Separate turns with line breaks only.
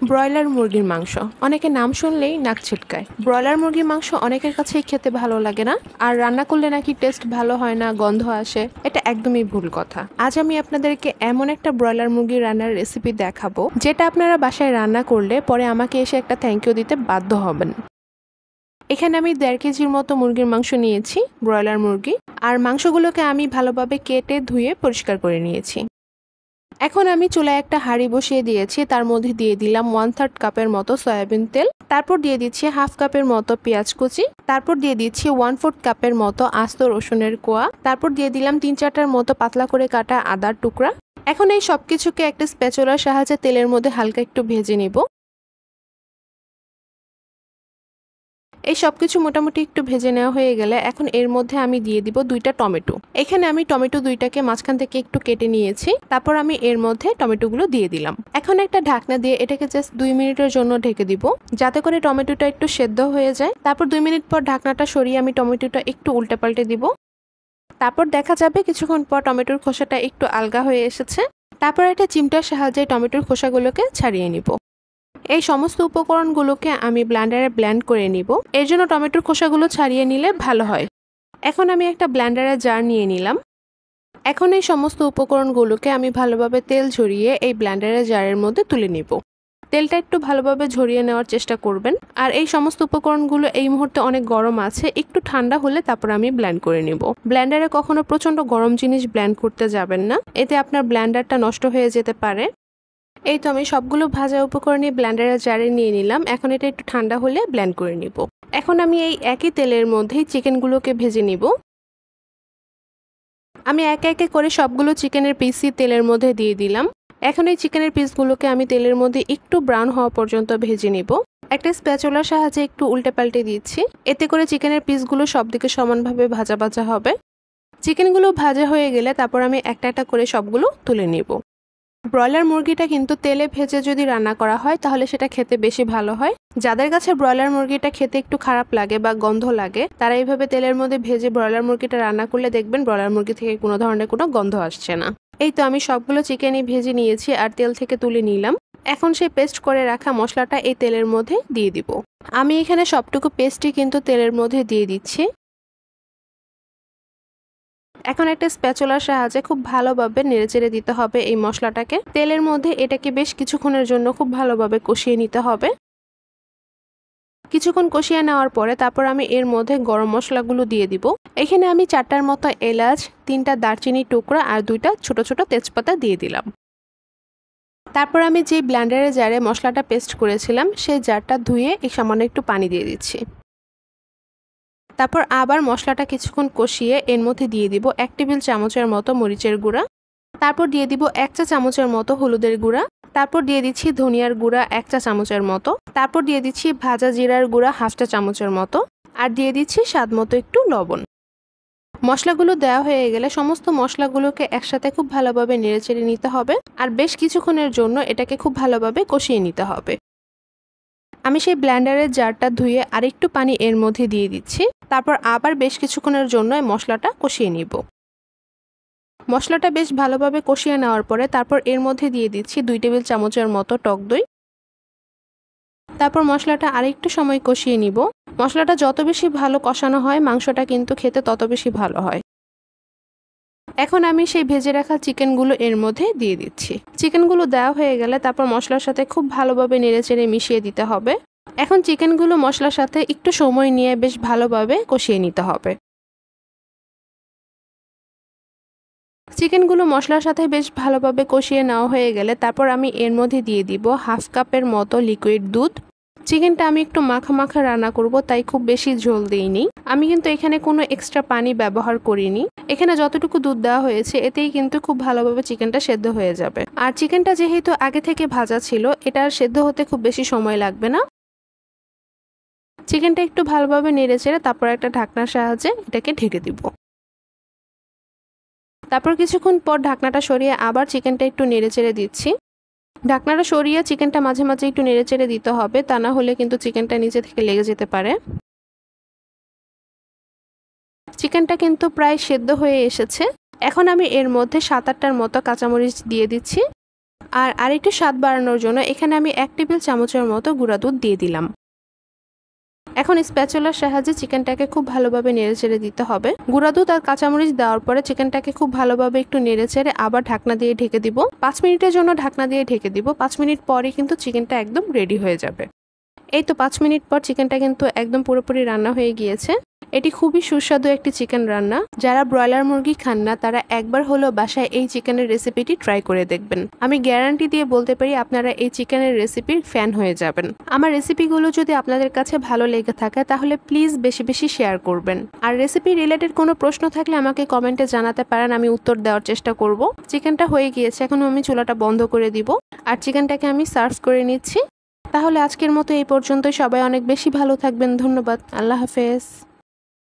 Broiler মুরগির মাংস অনেকে নাম শুনলেই নাক ছিটকায়। ব্রয়লার মুরগির মাংস অনেকের কাছেই খেতে ভালো লাগে না, আর রান্না করলে নাকি টেস্ট ভালো হয় না, গন্ধ আসে। এটা একদমই ভুল কথা। আজ আমি আপনাদেরকে এমন একটা ব্রয়লার মুরগি রান্নার রেসিপি দেখাবো, যেটা আপনারা বাসায় রান্না করলে পরে আমাকে এসে একটা থ্যাংক ইউ দিতে বাধ্য হবেন। এখানে আমি 1.5 কেজির মতো মুরগির মাংস নিয়েছি, ব্রয়লার মুরগি। আর মাংসগুলোকে আমি ভালোভাবে কেটে ধুয়ে পরিষ্কার করে নিয়েছি। এখন আমি চুলায় একটা হাঁড়ি বসিয়ে দিয়েছি, তার মধ্যে দিয়ে দিলাম 1/3 কাপের মতো সয়াবিন তেল। তারপর দিয়ে দিচ্ছি 1/2 কাপের মতো পেঁয়াজ কুচি। তারপর দিয়ে দিচ্ছি 1/4 কাপের মতো আস্ত রসুনের কোয়া। তারপর দিয়ে দিলাম 3-4টার মতো পাতলা করে কাটা আদার টুকরা। এখন এই সবকিছুকে একটা স্প্যাচুলার সাহায্যে তেলের মধ্যে হালকা একটু ভেজে নিব। এই সবকিছু মোটামুটি একটু ভেজে নেওয়া হয়ে গেলে এখন এর মধ্যে আমি দিয়ে দিব 2টা টমেটো। এখানে আমি টমেটো 2টাকে মাঝখান থেকে একটু কেটে নিয়েছি। তারপর আমি এর মধ্যে টমেটোগুলো দিয়ে দিলাম। এখন একটা ঢাকনা দিয়ে এটাকে জাস্ট 2 মিনিটের জন্য ঢেকে দিব, যাতে করে টমেটোটা একটু সেদ্ধ হয়ে যায়। তারপর 2 মিনিট পর ঢাকনাটা সরিয়ে আমি টমেটোটা একটু উল্টে পাল্টে দিব। তারপর দেখা যাবে কিছুক্ষণ পর টমেটোর খোসাটা একটু আলগা হয়ে এসেছে। তারপর একটা চিমটার সাহায্যে টমেটোর খোসাগুলোকে ছাড়িয়ে নিব। এই সমস্ত উপকরণগুলোকে আমি ব্লেন্ডারে ব্লেন্ড করে নিব। এর জন্য টমেটোর খোসাগুলো ছাড়িয়ে নিলে ভালো হয়। এখন আমি একটা ব্লেন্ডারে জার নিয়ে নিলাম। এখন এই সমস্ত উপকরণগুলোকে আমি ভালোভাবে তেল ঝরিয়ে এই ব্লেন্ডারে জারের মধ্যে তুলে নিব। তেলটা একটু ভালোভাবে ঝরিয়ে নেওয়ার চেষ্টা করবেন। আর এই সমস্ত উপকরণগুলো এই মুহূর্তে অনেক গরম আছে, একটু ঠান্ডা হলে তারপর আমি ব্লেন্ড করে নিব। ব্লেন্ডারে কখনো প্রচন্ড গরম জিনিস ব্লেন্ড করতে যাবেন না, এতে আপনার ব্লেন্ডারটা নষ্ট হয়ে যেতে পারে। এই তো আমি সবগুলো ভাজা উপকরণই ব্লেন্ডারের জারে নিয়ে নিলাম। এখন এটা একটু ঠান্ডা হলে ব্লেন্ড করে নিব। এখন আমি এই একই তেলের মধ্যেই চিকেনগুলোকে ভেজে নিব। আমি একে একে করে সবগুলো চিকেনের পিসই তেলের মধ্যে দিয়ে দিলাম। এখন এই চিকেনের পিসগুলোকে আমি তেলের মধ্যে একটু ব্রাউন হওয়া পর্যন্ত ভেজে নিব। একটা স্প্যাচুলার সাহায্যে একটু উল্টে পাল্টে দিচ্ছি, এতে করে চিকেনের পিসগুলো সব দিকে সমানভাবে ভাজা ভাজা হবে। চিকেনগুলো ভাজা হয়ে গেলে তারপর আমি একটা একটা করে সবগুলো তুলে নিব। ব্রয়লার মুরগিটা কিন্তু তেলে ভেজে যদি রান্না করা হয় তাহলে সেটা খেতে বেশি ভালো হয়। যাদের কাছে ব্রয়লার মুরগিটা খেতে একটু খারাপ লাগে বা গন্ধ লাগে, তারা এইভাবে তেলের মধ্যে ভেজে ব্রয়লার মুরগিটা রান্না করলে দেখবেন ব্রয়লার মুরগি থেকে কোনো ধরনের কোনো গন্ধ আসছে না। এই তো আমি সবগুলো চিকেনই ভেজে নিয়েছি আর তেল থেকে তুলে নিলাম। এখন সেই পেস্ট করে রাখা মশলাটা এই তেলের মধ্যে দিয়ে দিব। আমি এখানে সবটুকু পেস্টই কিন্তু তেলের মধ্যে দিয়ে দিচ্ছি। এখন একটা স্প্যাচুলার সাহায্যে খুব ভালোভাবে নেড়েচেড়ে দিতে হবে এই মশলাটাকে। তেলের মধ্যে এটাকে বেশ কিছুক্ষণের জন্য খুব ভালোভাবে কষিয়ে নিতে হবে। কিছুক্ষণ কষিয়ে নেওয়ার পরে তারপর আমি এর মধ্যে গরম মশলাগুলো দিয়ে দিব। এখানে আমি 4টার মতো এলাচ, 3টা দারচিনি টুকরা আর 2টা ছোট ছোট তেজপাতা দিয়ে দিলাম। তারপর আমি যে ব্লেন্ডারে জারে মশলাটা পেস্ট করেছিলাম সেই জারটা ধুয়ে এই সামান্য একটু পানি দিয়ে দিচ্ছি। তারপর আবার মশলাটা কিছুক্ষণ কষিয়ে এর মধ্যে দিয়ে দিব 1 টেবিল চামচের মতো মরিচের গুঁড়া। তারপর দিয়ে দিব 1 চা চামচের মতো হলুদের গুঁড়া। তারপর দিয়ে দিচ্ছি ধনিয়ার গুঁড়া 1 চা চামচের মতো। তারপর দিয়ে দিচ্ছি ভাজা জিরার গুঁড়া 1/2 চা চামচের মতো। আর দিয়ে দিচ্ছি স্বাদ মতো একটু লবণ। মশলাগুলো দেওয়া হয়ে গেলে সমস্ত মশলাগুলোকে একসাথে খুব ভালোভাবে নেড়েচেড়ে নিতে হবে আর বেশ কিছুক্ষণের জন্য এটাকে খুব ভালোভাবে কষিয়ে নিতে হবে। আমি সেই ব্লেন্ডারের জারটা ধুয়ে আরেকটু পানি এর মধ্যে দিয়ে দিচ্ছি। তারপর আবার বেশ কিছুক্ষণের জন্য মশলাটা কষিয়ে নিব। মশলাটা বেশ ভালোভাবে কষিয়ে নেওয়ার পরে তারপর এর মধ্যে দিয়ে দিচ্ছি 2 টেবিল চামচের মতো টক দই। তারপর মশলাটা আরেকটু সময় কষিয়ে নিব। মশলাটা যত বেশি ভালো কষানো হয় মাংসটা কিন্তু খেতে তত বেশি ভালো হয়। এখন আমি সেই ভেজে রাখা চিকেনগুলো এর মধ্যে দিয়ে দিচ্ছি। চিকেনগুলো দেওয়া হয়ে গেলে তারপর মশলার সাথে খুব ভালোভাবে নেড়েচেড়ে মিশিয়ে দিতে হবে। এখন চিকেনগুলো মশলার সাথে একটু সময় নিয়ে বেশ ভালোভাবে কষিয়ে নিতে হবে। চিকেনগুলো মশলার সাথে বেশ ভালোভাবে কষিয়ে নেওয়া হয়ে গেলে তারপর আমি এর মধ্যে দিয়ে দিব 1/2 কাপের মতো লিকুইড দুধ। চিকেনটা আমি একটু মাখা মাখা রান্না করব, তাই খুব বেশি ঝোল দেইনি। আমি কিন্তু এখানে কোনো এক্সট্রা পানি ব্যবহার করিনি। এখানে যতটুকু দুধ দেওয়া হয়েছে এতেই কিন্তু খুব ভালোভাবে চিকেনটা সেদ্ধ হয়ে যাবে। আর চিকেনটা যেহেতু আগে থেকে ভাজা ছিল, এটা সেদ্ধ হতে খুব বেশি সময় লাগবে না। চিকেনটা একটু ভালোভাবে নেড়েচেড়ে তারপর একটা ঢাকনার সাহায্যে এটাকে ঢেকে দিব। তারপর কিছুক্ষণ পর ঢাকনাটা সরিয়ে আবার চিকেনটা একটু নেড়েচেড়ে দিচ্ছি। ঢাকনাটা সরিয়ে চিকেনটা মাঝে মাঝে একটু নেড়েচেড়ে দিতে হবে, তা না হলে কিন্তু চিকেনটা নিচে থেকে লেগে যেতে পারে। চিকেনটা কিন্তু প্রায় সেদ্ধ হয়ে এসেছে। এখন আমি এর মধ্যে 7-8টার মতো কাঁচামরিচ দিয়ে দিচ্ছি। আর আরেকটু স্বাদ বাড়ানোর জন্য এখানে আমি 1 টেবিল চামচের মতো গুঁড়া দুধ দিয়ে দিলাম। এখন স্প্যাচুলার সাহায্যে চিকেনটাকে খুব ভালোভাবে নেড়েচেড়ে দিতে হবে। গুঁড়া দুধ আর কাঁচামরিচ দেওয়ার পরে চিকেনটাকে খুব ভালোভাবে একটু নেড়েচেড়ে আবার ঢাকনা দিয়ে ঢেকে দিব। 5 মিনিটের জন্য ঢাকনা দিয়ে ঢেকে দিব। 5 মিনিট পরে কিন্তু চিকেনটা একদম রেডি হয়ে যাবে। এই তো 5 মিনিট পর চিকেনটা কিন্তু একদম পুরোপুরি রান্না হয়ে গিয়েছে। এটি খুবই সুস্বাদু একটি চিকেন রান্না। যারা ব্রয়লার মুরগি খান না তারা একবার হলেও বাসায় এই চিকেনের রেসিপিটি ট্রাই করে দেখবেন। আমি গ্যারান্টি দিয়ে বলতে পারি আপনারা এই চিকেনের রেসিপির ফ্যান হয়ে যাবেন। আমার রেসিপিগুলো যদি আপনাদের কাছে ভালো লেগে থাকে তাহলে প্লিজ বেশি বেশি শেয়ার করবেন। আর রেসিপি রিলেটেড কোনো প্রশ্ন থাকলে আমাকে কমেন্টে জানাতে পারেন, আমি উত্তর দেওয়ার চেষ্টা করব। চিকেনটা হয়ে গিয়েছে, এখন আমি চুলাটা বন্ধ করে দিব আর চিকেনটাকে আমি সার্ভ করে নিচ্ছি। তাহলে আজকের মতো এই পর্যন্তই। সবাই অনেক বেশি ভালো থাকবেন। ধন্যবাদ। আল্লাহ হাফেজ।